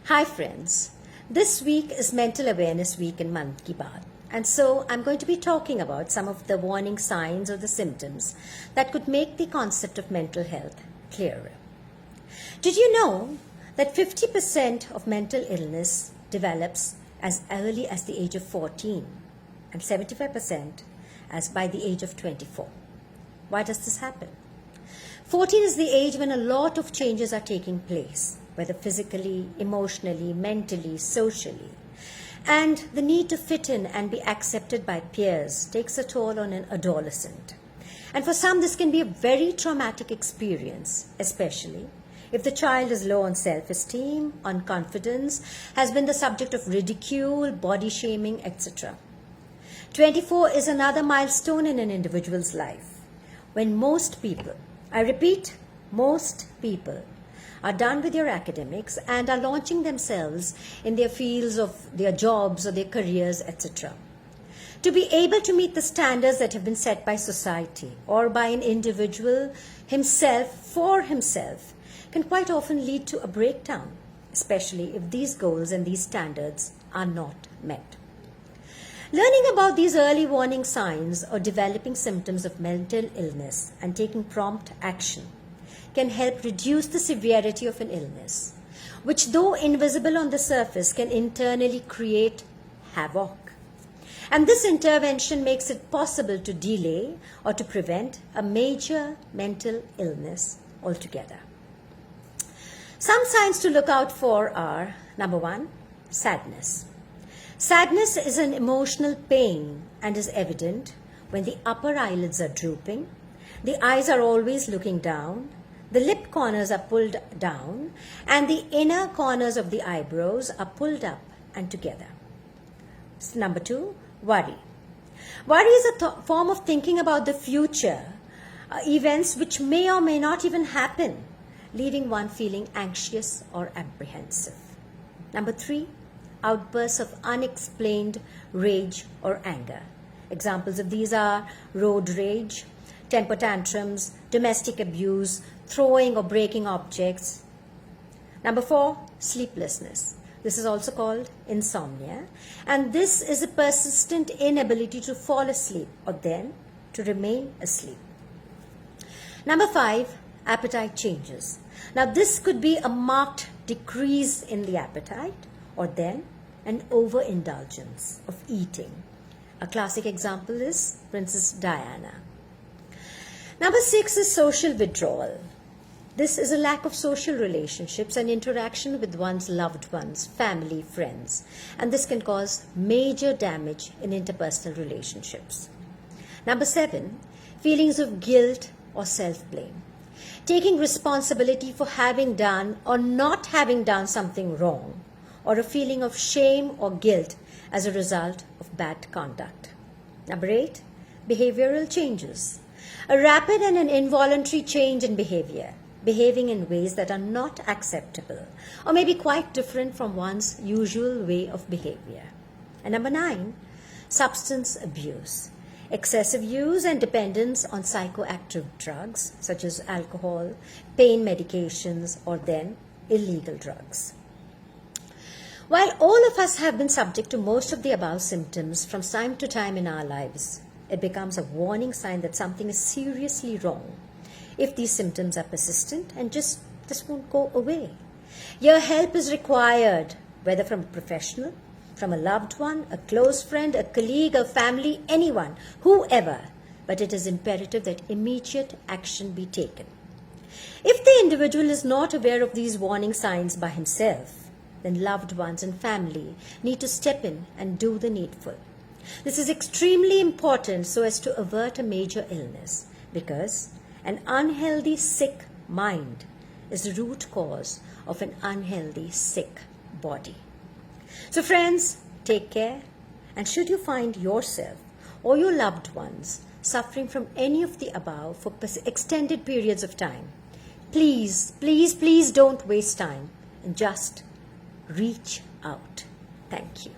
Hi friends, this week is Mental Awareness Week in Mann Ki Baat, and so I'm going to be talking about some of the warning signs or the symptoms that could make the concept of mental health clearer. Did you know that 50% of mental illness develops as early as the age of 14 and 75% as by the age of 24? Why does this happen? 14 is the age when a lot of changes are taking place, whether physically, emotionally, mentally, socially. And the need to fit in and be accepted by peers takes a toll on an adolescent. And for some, this can be a very traumatic experience, especially if the child is low on self-esteem, on confidence, has been the subject of ridicule, body shaming, etc. 24 is another milestone in an individual's life when most people, I repeat, most people, are done with their academics and are launching themselves in their fields of their jobs or their careers, etc. To be able to meet the standards that have been set by society or by an individual himself for himself can quite often lead to a breakdown, especially if these goals and these standards are not met. Learning about these early warning signs or developing symptoms of mental illness and taking prompt action can help reduce the severity of an illness, which though invisible on the surface can internally create havoc. And this intervention makes it possible to delay or to prevent a major mental illness altogether. Some signs to look out for are, number one, sadness. Sadness is an emotional pain and is evident when the upper eyelids are drooping, the eyes are always looking down, the lip corners are pulled down, and the inner corners of the eyebrows are pulled up and together. Number two, worry. Worry is a form of thinking about the future, events which may or may not even happen, leaving one feeling anxious or apprehensive. Number three, outbursts of unexplained rage or anger. Examples of these are road rage, temper tantrums, domestic abuse, throwing or breaking objects. Number four, sleeplessness. This is also called insomnia, and this is a persistent inability to fall asleep or then to remain asleep. Number five, appetite changes. Now this could be a marked decrease in the appetite or then an overindulgence of eating. A classic example is Princess Diana. Number six is social withdrawal. This is a lack of social relationships and interaction with one's loved ones, family, friends, and this can cause major damage in interpersonal relationships. Number seven, feelings of guilt or self-blame. Taking responsibility for having done or not having done something wrong, or a feeling of shame or guilt as a result of bad conduct. Number eight, behavioral changes. A rapid and an involuntary change in behavior, behaving in ways that are not acceptable or maybe quite different from one's usual way of behavior. And number nine, substance abuse. Excessive use and dependence on psychoactive drugs such as alcohol, pain medications, or then illegal drugs. While all of us have been subject to most of the above symptoms from time to time in our lives, it becomes a warning sign that something is seriously wrong if these symptoms are persistent and just won't go away. Your help is required, whether from a professional, from a loved one, a close friend, a colleague, a family, anyone, whoever, but it is imperative that immediate action be taken. If the individual is not aware of these warning signs by himself, then loved ones and family need to step in and do the needful. This is extremely important so as to avert a major illness, because an unhealthy, sick mind is the root cause of an unhealthy, sick body. So friends, take care, and should you find yourself or your loved ones suffering from any of the above for extended periods of time, please, please, please don't waste time and just reach out. Thank you.